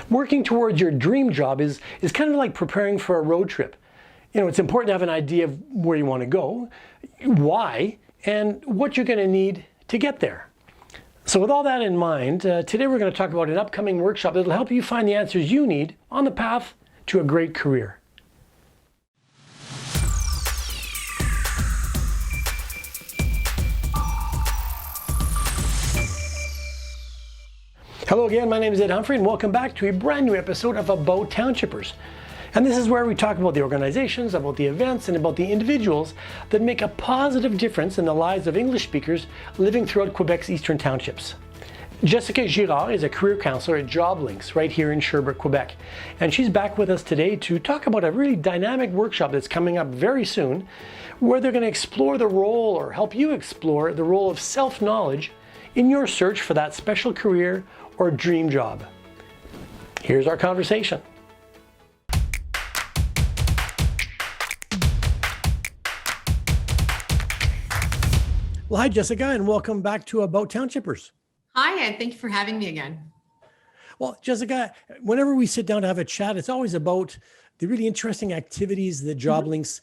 Working towards your dream job is kind of like preparing for a road trip. You know, it's important to have an idea of where you want to go, why, and what you're going to need to get there. So with all that in mind, today we're going to talk about an upcoming workshop that will help you find the answers you need on the path to a great career. Hello again, my name is Humphrey and welcome back to a brand new episode of About Townshippers. And this is where we talk about the organizations, about the events, and about the individuals that make a positive difference in the lives of English speakers living throughout Quebec's eastern townships. Jessica Girard is a career counselor at JOBLINKS right here in Sherbrooke, Quebec. And she's back with us today to talk about a really dynamic workshop that's coming up very soon, where they're going to explore the role, or help you explore the role of self-knowledge in your search for that special career or dream job. Here's our conversation. Well, hi, Jessica, and welcome back to About Townshippers. Hi, and thank you for having me again. Well, Jessica, whenever we sit down to have a chat, it's always about the really interesting activities that JOBLINKS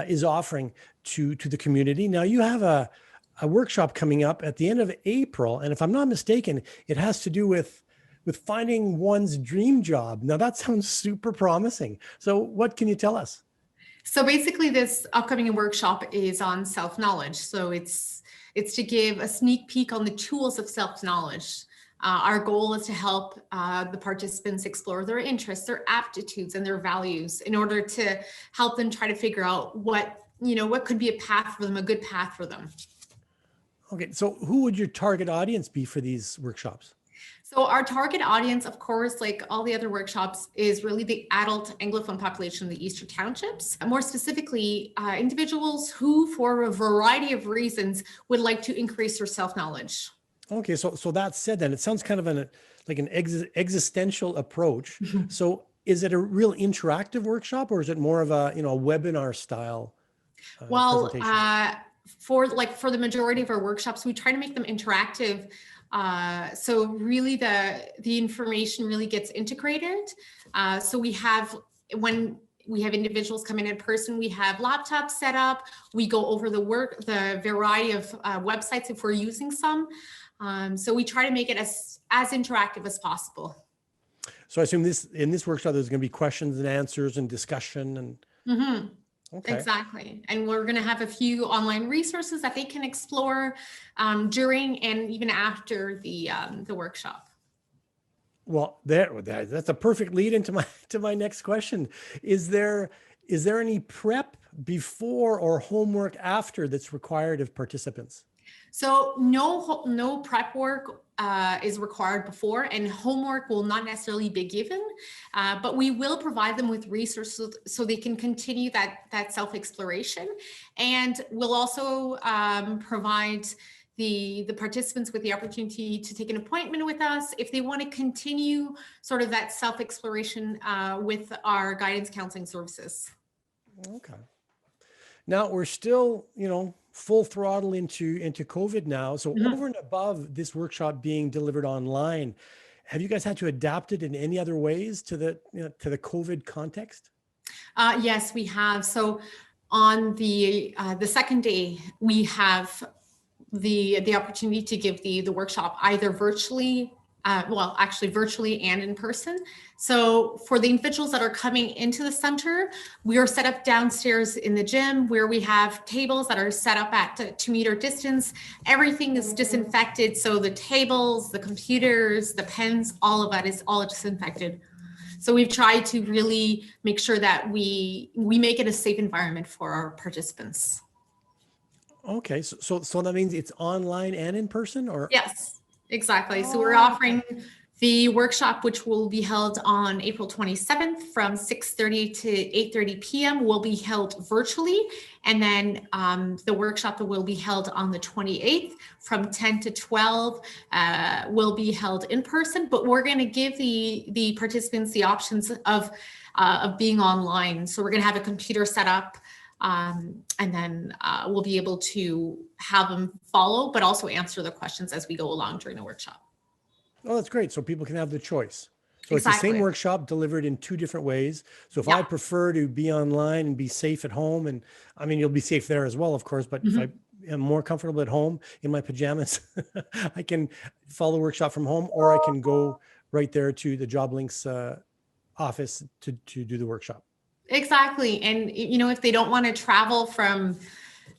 is offering to the community. Now, you have a workshop coming up at the end of April, and if I'm not mistaken, it has to do with finding one's dream job. Now, that sounds super promising. So what can you tell us? So basically, this upcoming workshop is on self-knowledge. So it's to give a sneak peek on the tools of self-knowledge. Our goal is to help the participants explore their interests, their aptitudes, and their values in order to help them try to figure out what could be a path for them, a good path for them. Okay, so who would your target audience be for these workshops? So our target audience, of course, like all the other workshops, is really the adult Anglophone population of the Eastern Townships. More specifically, individuals who, for a variety of reasons, would like to increase their self-knowledge. Okay, so that said, then it sounds kind of like an existential approach. So is it a real interactive workshop, or is it more of a webinar style presentation? For the majority of our workshops, we try to make them interactive. So really the information really gets integrated. So when we have individuals come in person, we have laptops set up. We go over the variety of websites if we're using some. So we try to make it as interactive as possible. So I assume in this workshop, there's going to be questions and answers and discussion and. Mm-hmm. Okay. Exactly. And we're going to have a few online resources that they can explore during and even after the workshop. Well, that's a perfect lead into my next question. Is there any prep before or homework after that's required of participants? So no prep work is required before, and homework will not necessarily be given, but we will provide them with resources so they can continue that self-exploration. And we'll also provide the participants with the opportunity to take an appointment with us if they want to continue sort of that self-exploration with our guidance counseling services. Okay. Now we're still, full throttle into COVID now. So over and above this workshop being delivered online, have you guys had to adapt it in any other ways to the COVID context? Yes, we have. So on the second day, we have the opportunity to give the workshop either virtually, virtually and in person. So for the individuals that are coming into the center, we are set up downstairs in the gym where we have tables that are set up at 2 meter distance. Everything is disinfected. So the tables, the computers, the pens, all of that is all disinfected. So we've tried to really make sure that we make it a safe environment for our participants. Okay, so that means it's online and in person, or? Yes, exactly. So we're offering the workshop, which will be held on April 27th from 6:30 to 8:30 p.m. will be held virtually. And then the workshop that will be held on the 28th from 10 to 12 will be held in person. But we're going to give the participants the options of being online. So we're going to have a computer set up. And then we'll be able to have them follow, but also answer the questions as we go along during the workshop. Oh, that's great. So people can have the choice. So it's the Exactly. same workshop delivered in two different ways. So if Yeah. I prefer to be online and be safe at home, and I mean, you'll be safe there as well, of course, but if I am more comfortable at home in my pajamas, I can follow the workshop from home, or I can go right there to the JOBLINKS office to do the workshop. Exactly. And if they don't want to travel from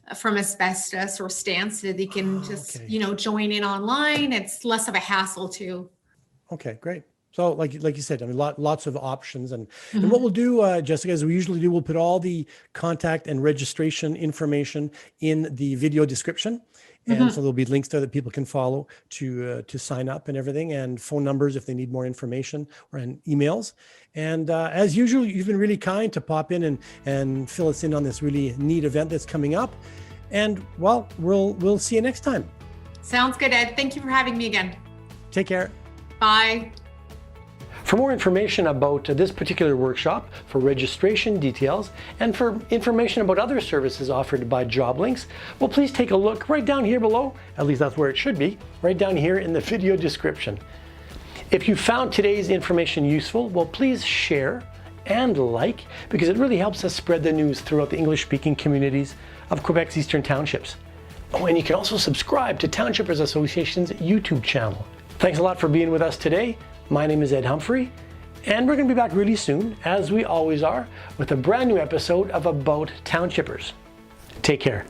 asbestos or Stansted, they can just, Okay. join in online. It's less of a hassle too. Okay, great. So like you said, I mean, lots of options. And what we'll do, Jessica, as we usually do, we'll put all the contact and registration information in the video description. And so there'll be links there that people can follow to sign up and everything, and phone numbers if they need more information, and emails. And as usual, you've been really kind to pop in and fill us in on this really neat event that's coming up. And well, we'll see you next time. Sounds good, Ed. Thank you for having me again. Take care. Bye. For more information about this particular workshop, for registration details, and for information about other services offered by JOBLINKS, well, please take a look right down here below. At least that's where it should be, right down here in the video description. If you found today's information useful, well, please share and like, because it really helps us spread the news throughout the English-speaking communities of Quebec's Eastern Townships. Oh, and you can also subscribe to Townshippers Association's YouTube channel. Thanks a lot for being with us today. My name is Ed Humphrey, and we're going to be back really soon, as we always are, with a brand new episode of About Townshippers. Take care.